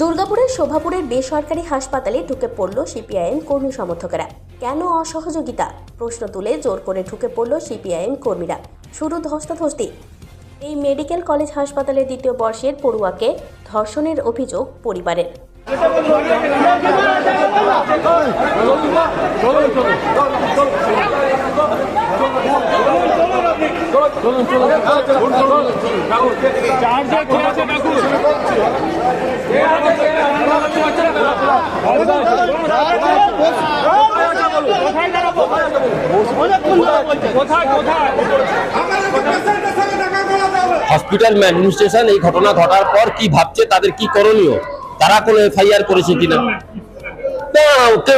দুর্গাপুরের শোভাপুরের বেসরকারি হাসপাতালে ঢুকে পড়ল সিপিআইএম কর্মী সমর্থকেরা। কেন অসহযোগিতা প্রশ্ন তুলে জোর করে ঢুকে পড়ল সিপিআইএম কর্মীরা। শুরু ধস্তাধস্তি। এই মেডিকেল কলেজ হাসপাতালের দ্বিতীয় বর্ষের পড়ুয়াকে ধর্ষণের অভিযোগ পরিবারের। হসপিটাল অ্যাডমিনিস্ট্রেশন এই ঘটনা ঘটার পর কি ভাবছে, তাদের কি করণীয়, তারা কোনো এফআইআর করেছে কিনা?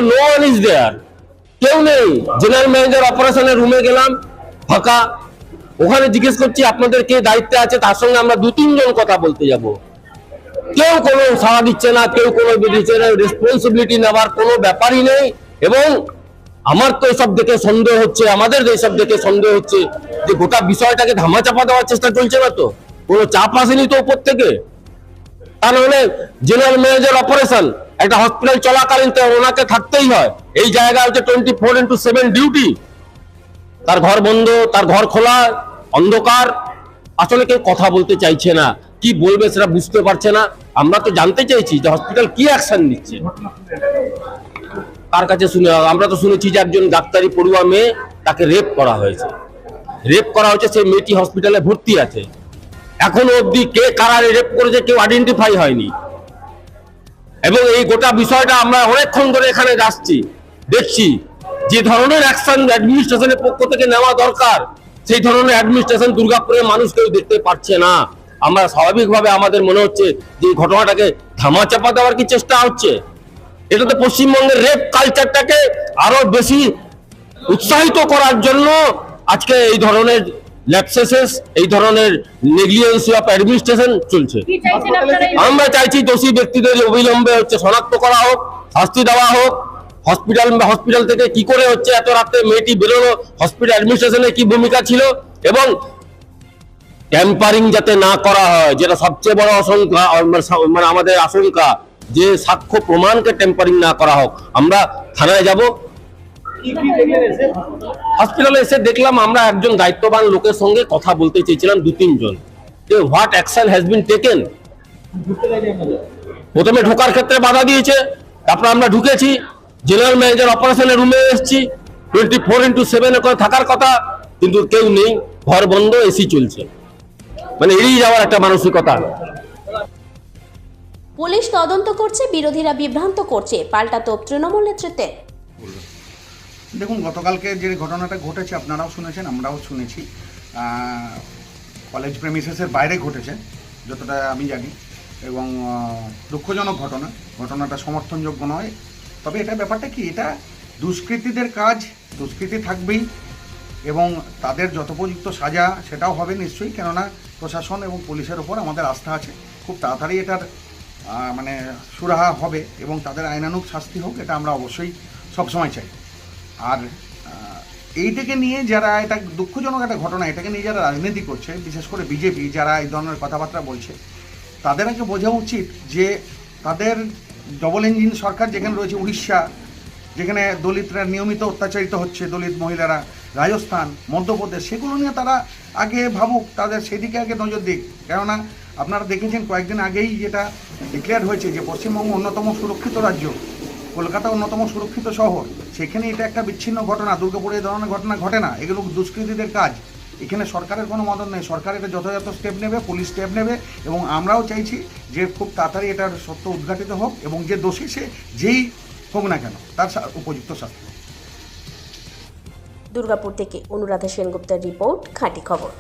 নো ওয়ান ইজ দেয়ার, কেউ নেই। জেনারেল ম্যানেজার অপারেশনের রুমে গেলাম, ফাঁকা। ওখানে জিজ্ঞেস করছি আপনাদের কে দায়িত্বে আছে, তার সঙ্গে আমরা 2-3 জন কথা বলতে যাব, কেউ কোনো সাড়া দিচ্ছে না, কেউ কোনো দিচ্ছে না। রেসপন্সিবিলিটি নেওয়ার কোনো ব্যাপারই নেই। এবং আমার তো এসব দেখে সন্দেহ হচ্ছে, আমাদের এসব দেখে সন্দেহ হচ্ছে যে গোটা বিষয়টাকে ধামাচাপা দেওয়ার চেষ্টা চলছে না তো, কোনো চাপ আসেনি তো উপর থেকে। তা নাহলে জেনারেল ম্যানেজার অপারেশন একটা হসপিটাল চলাকালীন তো ওনাকে থাকতেই হয়। এই জায়গা হচ্ছে 24/7 ডিউটি। তার ঘর বন্ধ, তার ঘর খোলা, অন্ধকার। আসলে কেউ কথা বলতে চাইছে না, কি বলবে সেটা বুঝতে পারছে না। আমরা তো জানতে চাইছি যে হসপিটাল কি অ্যাকশন নিচ্ছে, কার কাছে শুনে। আমরা তো শুনেছি যে একজন ডাক্তারি পড়ুয়া মেয়ে, তাকে রেপ করা হয়েছে। সেই মেয়েটি হসপিটালে ভর্তি আছে। এখনো অবধি কে কারা রেপ করেছে কেউ আইডেন্টিফাই হয়নি। এবং এই গোটা বিষয়টা আমরা অনেকক্ষণ ধরে এখানে আসছি, দেখছি যে ধরনের অ্যাকশন অ্যাডমিনিস্ট্রেশনের পক্ষ থেকে নেওয়া দরকার, সেই ধরনের অ্যাডমিনিস্ট্রেশন দুর্গাপুরের মানুষ কেউ দেখতে পাচ্ছে না। আমরা স্বাভাবিকভাবে আমাদের মনে হচ্ছে যে এই ঘটনাটাকে ধামাচাপা দেওয়ার কি চেষ্টা হচ্ছে। এটা তো পশ্চিমবঙ্গের রেপ কালচারটাকে আরো বেশি উৎসাহিত করার জন্য আজকে এই ধরনের ল্যাপসেস, এই ধরনের নেগলিজেন্সি অফ অ্যাডমিনিস্ট্রেশন চলছে। আমরা চাইছি দোষী ব্যক্তিদের অবিলম্বে শনাক্ত করা হোক, শাস্তি দেওয়া হোক। হসপিটাল থেকে কি করে এত রাতে মেয়েটি বেরোলো, হসপিটাল অ্যাডমিনিস্ট্রেশনের কি ভূমিকা ছিল, এবং ট্যাম্পারিং যাতে না করা হয়, যেটা সবচেয়ে বড় আশঙ্কা, মানে আমাদের আশঙ্কা যে সাক্ষ্য প্রমাণকে ট্যাম্পারিং না করা হোক। আমরা থানায় যাব। হসপিটালে এসে দেখলাম আমরা একজন দায়িত্ববান লোকের সঙ্গে কথা বলতে চেয়েছিলাম, 2-3 জন, যে what action has been taken. প্রথমে ঢোকার ক্ষেত্রে বাধা দিয়েছে, তারপর আমরা ঢুকেছি, জেনারেল ম্যানেজার অপারেশনের রুমে এসেছি। 24/7 করে থাকার কথা, কিন্তু কেউ নেই, ঘর বন্ধ, এসি চলছে। মানে এড়িয়ে যাওয়ার একটা মানসিকতা। পুলিশ তদন্ত করছে, বিরোধীরা বিভ্রান্ত করছে, পাল্টা তোপ তৃণমূল নেতৃত্বে। দেখুন, গতকালকে যে ঘটনাটা ঘটেছে আপনারাও শুনেছেন, আমরাও শুনেছি। কলেজ প্রেমিসেসের বাইরে ঘটেছে যতটা আমি জানি, এবং দুঃখজনক ঘটনাটা সমর্থনযোগ্য নয়। তবে এটা ব্যাপারটা কি, এটা দুষ্কৃতীদের কাজ, দুষ্কৃতী থাকবেই, এবং তাদের যথোপযুক্ত সাজা সেটাও হবে নিশ্চয়ই। কেননা প্রশাসন এবং পুলিশের ওপর আমাদের আস্থা আছে। খুব তাড়াতাড়ি এটার মানে সুরাহা হবে এবং তাদের আইনানুগ শাস্তি হোক, এটা আমরা অবশ্যই সবসময় চাই। আর এইটাকে নিয়ে যারা, এটা দুঃখজনক একটা ঘটনা, এটাকে নিয়ে যারা রাজনীতি করছে, বিশেষ করে বিজেপি যারা এই ধরনের কথাবার্তা বলছে, তাদের আগে বোঝা উচিত যে তাদের ডবল ইঞ্জিন সরকার যেখানে রয়েছে, উড়িষ্যা যেখানে দলিতরা নিয়মিত অত্যাচারিত হচ্ছে, দলিত মহিলারা, রাজস্থান, মধ্যপ্রদেশ, সেগুলো নিয়ে তারা আগে ভাবুক, তাদের সেদিকে আগে নজর দিক। কেননা আপনারা দেখেছেন কয়েকদিন আগেই যেটা ডিক্লেয়ার হয়েছে যে পশ্চিমবঙ্গ অন্যতম সুরক্ষিত রাজ্য, কলকাতা অন্যতম সুরক্ষিত শহর, সেখানে এটা একটা বিচ্ছিন্ন ঘটনা। দুর্গাপুরে এই ধরনের ঘটনা ঘটে না, এগুলো দুষ্কৃতীদের কাজ। এখানে সরকারের কোনো মদত নেই, সরকার এটা যথাযথ স্টেপ নেবে, পুলিশ স্টেপ নেবে, এবং আমরাও চাইছি যে খুব তাড়াতাড়ি এটার সত্য উদ্ঘাটিত হোক, এবং যে দোষী সে যেই হোক না কেন তার উপযুক্ত শাস্তি। দুর্গাপুর থেকে অনুরাধা সেনগুপ্তের রিপোর্ট, খাঁটি খবর।